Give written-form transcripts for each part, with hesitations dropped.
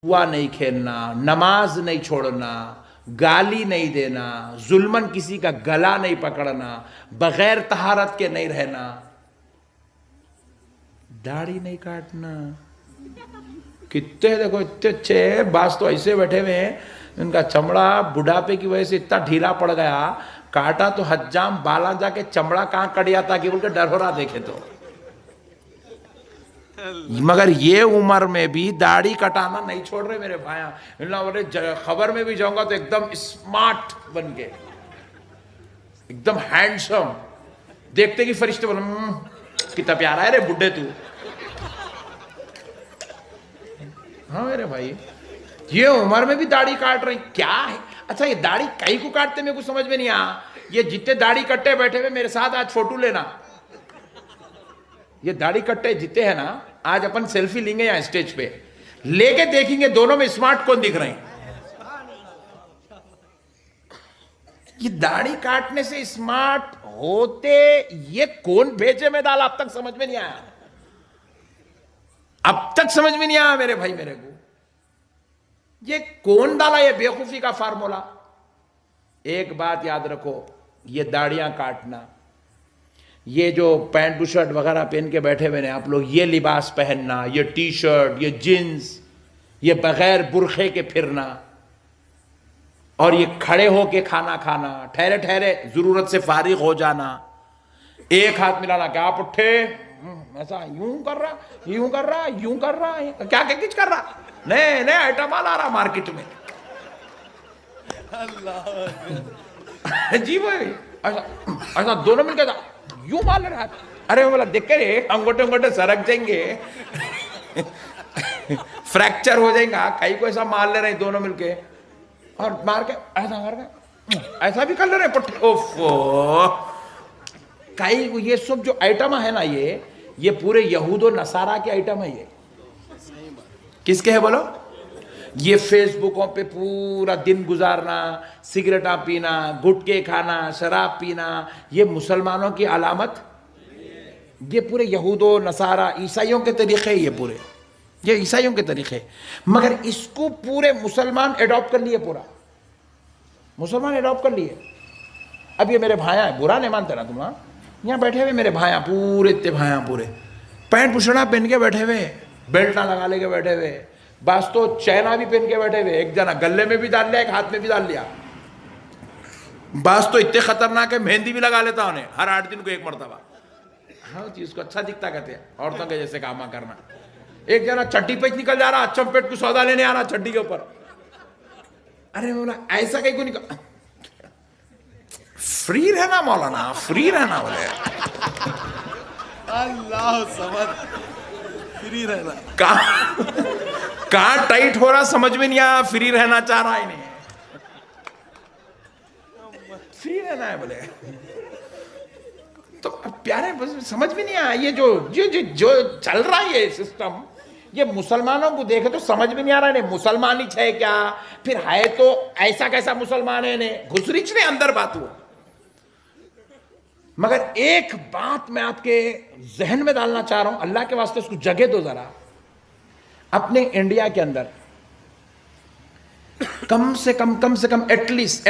ہوا نہیں کھیلنا، نماز نہیں چھوڑنا، گالی نہیں دینا، ظلمن کسی کا گلا نہیں پکڑنا، بغیر طہارت کے نہیں رہنا، داڑھی نہیں کاٹنا. کتنے دیکھو اتنے اچھے، بعض تو ایسے بیٹھے ہوئے ہیں ان کا چمڑا بڑھاپے کی وجہ سے اتنا ڈھیلا پڑ گیا، کاٹا تو حجام بالا جا کے چمڑا کہاں کٹ جاتا کہ بول کے ڈر ہو رہا دیکھے تو. مگر یہ عمر میں بھی داڑھی کٹانا نہیں چھوڑ رہے میرے بھائیاں. اللہ بولے خبر میں بھی جاؤں گا تو ایک دم اسمارٹ بن کے، ایک دم ہینڈسم، دیکھتے کہ فرشتے بولے کتنا پیارا ہے رے بڈھے تو. ہاں میرے بھائی، یہ عمر میں بھی داڑھی کاٹ رہے ہیں، کیا ہے؟ اچھا یہ داڑھی کئی کو کاٹتے میرے کو سمجھ میں نہیں آیا. یہ جتنے داڑھی کٹے بیٹھے ہوئے میرے ساتھ آج فوٹو لینا. یہ داڑھی کٹے جتنے ہیں نا، آج اپن سیلفی لیں گے یہاں اسٹیج پہ لے کے دیکھیں گے دونوں میں اسمارٹ کون دکھ رہے ہیں. یہ داڑھی کاٹنے سے اسمارٹ ہوتے یہ کون بھیجے میں ڈالا اب تک سمجھ میں نہیں آیا. اب تک سمجھ میں نہیں آیا میرے بھائی میرے کو، یہ کون ڈالا یہ بیوقوفی کا فارمولا. ایک بات یاد رکھو، یہ داڑیاں کاٹنا، یہ جو پینٹ شرٹ وغیرہ پہن کے بیٹھے ہوئے ہیں آپ لوگ، یہ لباس پہننا، یہ ٹی شرٹ، یہ جینز، یہ بغیر برقعے کے پھرنا، اور یہ کھڑے ہو کے کھانا کھانا، ٹھہرے ٹھہرے ضرورت سے فارغ ہو جانا، ایک ہاتھ ملانا، کیا آپ اٹھے ایسا یوں کر رہا، یوں کر رہا، یوں کر رہا، کیا کچھ کر رہا، نہیں نہیں آئٹم آ رہا مارکیٹ میں. جی بھائی ایسا دونوں مل کے یوں مال رہا. ارے بولا دیکھ کے رے انگوٹے انگوٹے سرک جائیں گے، فریکچر ہو جائیں گا. کئی کو ایسا مال لے رہے ہیں دونوں مل کے، اور مار کے ایسا کر کے ایسا بھی کر لے رہے ہیں پٹھے. اوفو، کئی یہ سب جو آئٹم ہے نا، یہ پورے یہود و نصارہ کے آئٹم ہے. یہ کس کے ہے بولو؟ یہ فیس بکوں پہ پورا دن گزارنا، سگریٹاں پینا، گٹکے کھانا، شراب پینا، یہ مسلمانوں کی علامت، یہ پورے یہود و نصارہ عیسائیوں کے طریقے، یہ پورے یہ عیسائیوں کے طریقے. مگر اس کو پورے مسلمان ایڈاپٹ کر لیے، پورا مسلمان ایڈاپٹ کر لیے. اب یہ میرے بھائیاں ہیں، برا نہیں مانتے نا تم، یہاں بیٹھے ہوئے میرے بھائیاں پورے اتنے بھائیاں پورے پینٹ پشڑا پہن کے بیٹھے ہوئے، بیلٹاں لگا لے کے بیٹھے ہوئے، بعض تو چینا بھی پہن کے بیٹھے ہوئے، ایک جنا گلے میں بھی ڈال لیا، ایک ہاتھ میں بھی ڈال لیا. بعض تو اتنے خطرناک ہے مہندی بھی لگا لیتا انہیں ہر 8 دن کو ایک مرتبہ. ہاں چیز کو اچھا دکھتا کہتے ہیں، عورتوں کے جیسے کاما کرنا. ایک جنا چٹی پہ نکل جا رہا، چمپیٹ کو سودا لینے آ رہا چٹی کے اوپر. ارے مولا ایسا کہیں کو نکل، فری رہنا مولانا، فری رہنا. بولے اللہ سمجھ، فری رہنا کہاں ٹائٹ ہو رہا سمجھ میں نہیں آیا، فری رہنا چاہ رہا ہے انہیں، فری رہنا ہے بولے. تو پیارے سمجھ میں نہیں آیا یہ جو چل رہا ہے یہ سسٹم، یہ مسلمانوں کو دیکھے تو سمجھ میں نہیں آ رہا ہے مسلمان ہی ہے کیا، پھر ہے تو ایسا کیسا مسلمان ہے نے گھسریچ نے اندر بات ہوا. مگر ایک بات میں آپ کے ذہن میں ڈالنا چاہ رہا ہوں، اللہ کے واسطے اس کو جگہ دو ذرا. اپنے انڈیا کے اندر کم سے کم ایٹ لیسٹ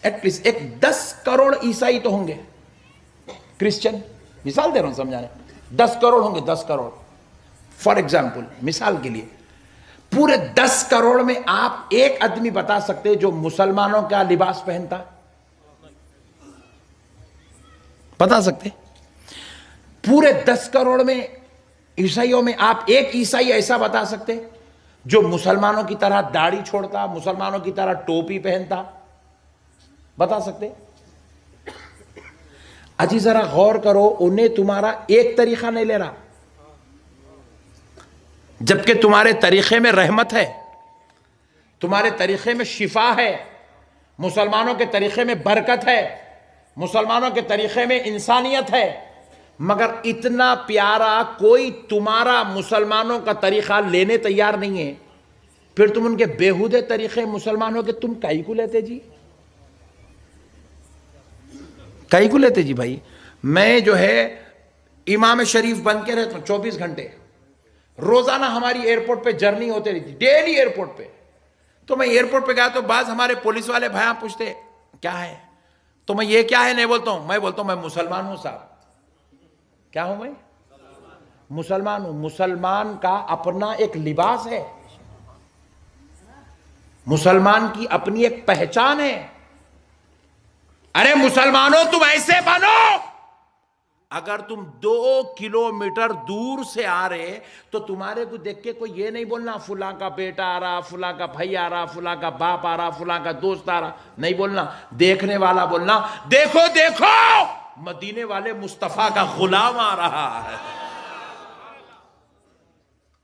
ایک 10 کروڑ عیسائی تو ہوں گے، کرسچن، مثال دے رہا ہوں سمجھانے، 10 کروڑ ہوں گے، 10 کروڑ فار ایگزامپل، مثال کے لیے. پورے 10 کروڑ میں آپ ایک آدمی بتا سکتے جو مسلمانوں کا لباس پہنتا؟ بتا سکتے؟ پورے 10 کروڑ میں عیسائیوں میں آپ ایک عیسائی ایسا بتا سکتے جو مسلمانوں کی طرح داڑھی چھوڑتا، مسلمانوں کی طرح ٹوپی پہنتا؟ بتا سکتے؟ اجی ذرا غور کرو، انہیں تمہارا ایک طریقہ نہیں لے رہا، جبکہ تمہارے طریقے میں رحمت ہے، تمہارے طریقے میں شفا ہے، مسلمانوں کے طریقے میں برکت ہے، مسلمانوں کے طریقے میں انسانیت ہے. مگر اتنا پیارا کوئی تمہارا مسلمانوں کا طریقہ لینے تیار نہیں ہے. پھر تم ان کے بیہودے طریقے مسلمانوں کے تم کئی کو لیتے جی، کئی کو لیتے جی بھائی. میں جو ہے امام شریف بن کے رہتا ہوں 24 گھنٹے، روزانہ ہماری ایئرپورٹ پہ جرنی ہوتے رہتی، ڈیلی ایئرپورٹ پہ. تو میں ایئرپورٹ پہ گیا تو بعض ہمارے پولیس والے بھائیاں پوچھتے کیا ہے، تو میں یہ کیا ہے نہیں بولتا ہوں، میں بولتا ہوں میں مسلمان ہوں صاحب. کیا ہوں میں؟ مسلمان ہوں. مسلمان کا اپنا ایک لباس ہے، مسلمان کی اپنی ایک پہچان ہے. ارے مسلمانوں تم ایسے بنو. اگر تم 2 کلومیٹر دور سے آ رہے تو تمہارے کو دیکھ کے کوئی یہ نہیں بولنا فلاں کا بیٹا آ رہا، فلاں کا بھائی آ رہا، فلاں کا باپ آ رہا، فلاں کا دوست آ رہا. نہیں بولنا، دیکھنے والا بولنا دیکھو دیکھو مدینے والے مصطفیٰ کا غلام آ رہا ہے.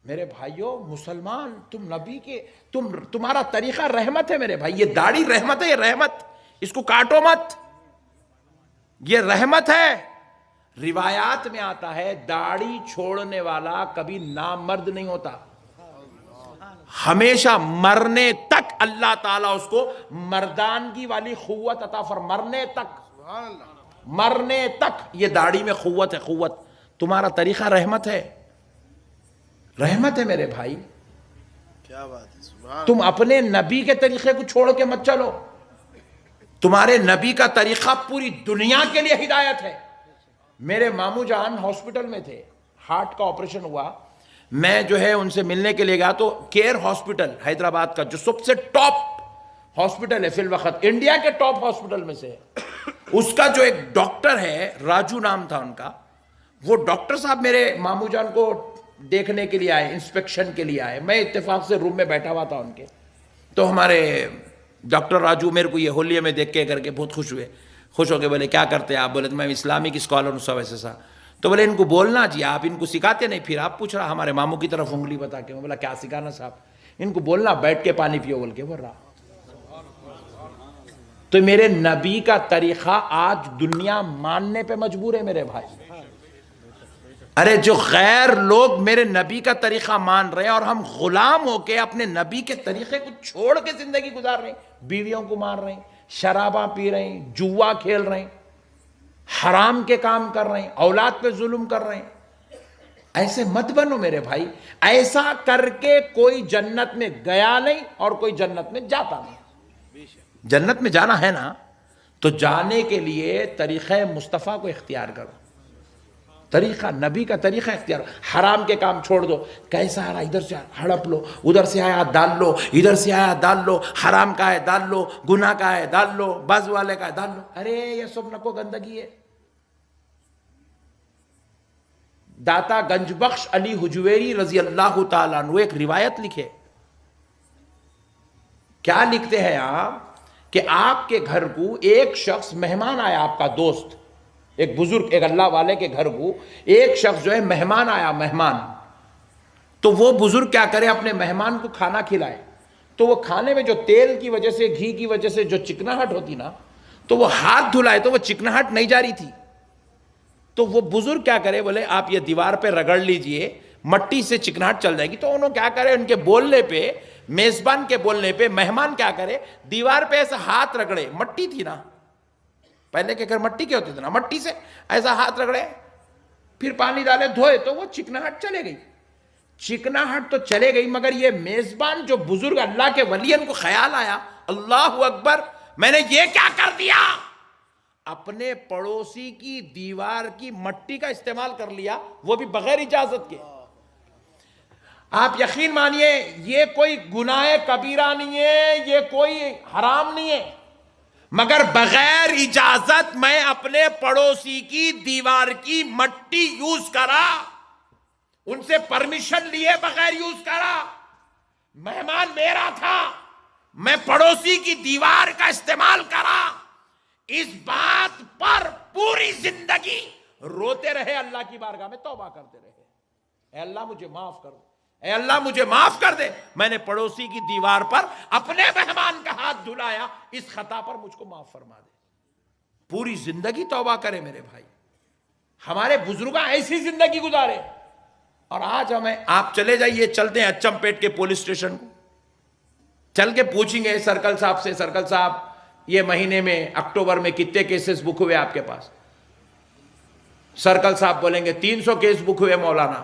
میرے بھائیوں مسلمان تم نبی کے تمہارا طریقہ رحمت ہے میرے بھائی. یہ داڑھی رحمت ہے، یہ رحمت، اس کو کاٹو مت، یہ رحمت ہے. روایات میں آتا ہے داڑھی چھوڑنے والا کبھی نامرد نہیں ہوتا، ہمیشہ مرنے تک اللہ تعالیٰ اس کو مردانگی والی قوت عطا مرنے تک، مرنے تک. یہ داڑھی میں قوت ہے، قوت. تمہارا طریقہ رحمت ہے، رحمت ہے میرے بھائی. کیا بات ہے، سبحان. تم اپنے نبی کے طریقے کو چھوڑ کے مت چلو. تمہارے نبی کا طریقہ پوری دنیا کے لیے ہدایت ہے. میرے ماموں جان ہاسپٹل میں تھے، ہارٹ کا آپریشن ہوا. میں جو ہے ان سے ملنے کے لیے گیا تو کیئر ہاسپٹل حیدرآباد کا جو سب سے ٹاپ ہاسپٹل ہے فی الوقت، انڈیا کے ٹاپ ہاسپٹل میں سے، اس کا جو ایک ڈاکٹر ہے، راجو نام تھا ان کا، وہ ڈاکٹر صاحب میرے ماموں جان کو دیکھنے کے لیے آئے، انسپیکشن کے لیے آئے. میں اتفاق سے روم میں بیٹھا ہوا تھا ان کے، تو ہمارے ڈاکٹر راجو میرے کو یہ ہولیے میں دیکھ کے کر کے بہت خوش ہوئے، خوش ہو کے بولے کیا کرتے ہیں آپ؟ بولے میں اسلامک اسکالر ہوں سب ایسے سا. تو بولے ان کو بولنا جی، آپ ان کو سکھاتے نہیں، پھر آپ پوچھ رہا ہمارے ماموں کی طرف انگلی بتا کے. میں بولا کیا سکھانا صاحب؟ ان کو بولنا بیٹھ کے پانی پیو بول کے بول رہا. تو میرے نبی کا طریقہ آج دنیا ماننے پہ مجبور ہے میرے بھائی. ارے جو غیر لوگ میرے نبی کا طریقہ مان رہے ہیں اور ہم غلام ہو کے اپنے نبی کے طریقے کو چھوڑ کے زندگی گزار رہے ہیں، بیویوں کو مار رہے ہیں، شراباں پی رہے ہیں، جوا کھیل رہے ہیں، حرام کے کام کر رہے ہیں، اولاد پہ ظلم کر رہے ہیں. ایسے مت بنو میرے بھائی. ایسا کر کے کوئی جنت میں گیا نہیں اور کوئی جنت میں جاتا نہیں. جنت میں جانا ہے نا تو جانے کے لیے طریقہ مصطفیٰ کو اختیار کرو، طریقہ نبی کا طریقہ اختیار. حرام کے کام چھوڑ دو. کیسا آ رہا ادھر سے ہڑپ لو، ادھر سے آیا ڈال لو، ادھر سے آیا ڈال لو، حرام کا ہے ڈال لو، گناہ کا ہے ڈال لو، باز والے کا ہے ڈال لو. ارے یہ سب نکو گندگی ہے. داتا گنج بخش علی حجویری رضی اللہ تعالیٰ عنہ ایک روایت لکھے. کیا لکھتے ہیں آپ کہ آپ کے گھر کو ایک شخص مہمان آیا، آپ کا دوست، ایک بزرگ، ایک اللہ والے کے گھر کو ایک شخص جو ہے مہمان آیا، مہمان. تو وہ بزرگ کیا کرے، اپنے مہمان کو کھانا کھلائے. تو وہ کھانے میں جو تیل کی وجہ سے، گھی کی وجہ سے جو چکناہٹ ہوتی نا، تو وہ ہاتھ دھلائے تو وہ چکناہٹ نہیں جا رہی تھی. تو وہ بزرگ کیا کرے، بولے آپ یہ دیوار پہ رگڑ لیجئے، مٹی سے چکناہٹ چل جائے گی. تو انہوں کیا کرے، ان کے بولنے پہ، میزبان کے بولنے پہ مہمان کیا کرے، دیوار پہ ایسا ہاتھ رگڑے، مٹی تھی نا، پہلے کے گھر مٹی کے ہوتے تھے نا، مٹی سے ایسا ہاتھ رگڑے، پھر پانی ڈالے، دھوئے، تو وہ چکناہٹ چلے گئی. چکناہٹ تو چلے گئی، مگر یہ میزبان جو بزرگ اللہ کے ولی، ان کو خیال آیا اللہ اکبر میں نے یہ کیا کر دیا، اپنے پڑوسی کی دیوار کی مٹی کا استعمال کر لیا، وہ بھی بغیر اجازت کے. آپ یقین مانیے یہ کوئی گناہ کبیرہ نہیں ہے، یہ کوئی حرام نہیں ہے، مگر بغیر اجازت میں اپنے پڑوسی کی دیوار کی مٹی یوز کرا، ان سے پرمیشن لیے بغیر یوز کرا. مہمان میرا تھا، میں پڑوسی کی دیوار کا استعمال کرا. اس بات پر پوری زندگی روتے رہے، اللہ کی بارگاہ میں توبہ کرتے رہے، اے اللہ مجھے معاف کر دے، اے اللہ مجھے معاف کر دے، میں نے پڑوسی کی دیوار پر اپنے مہمان کا ہاتھ دھلایا، اس خطا پر مجھ کو معاف فرما دے. پوری زندگی توبہ کرے میرے بھائی. ہمارے بزرگاں ایسی زندگی گزارے. اور آج ہمیں، آپ چلے جائیے، چلتے ہیں اچم پیٹ کے پولیس اسٹیشن کو، چل کے پوچھیں گے سرکل صاحب سے، سرکل صاحب یہ مہینے میں اکتوبر میں کتنے کیسز بک ہوئے آپ کے پاس؟ سرکل صاحب بولیں گے 300 کیس بک ہوئے مولانا.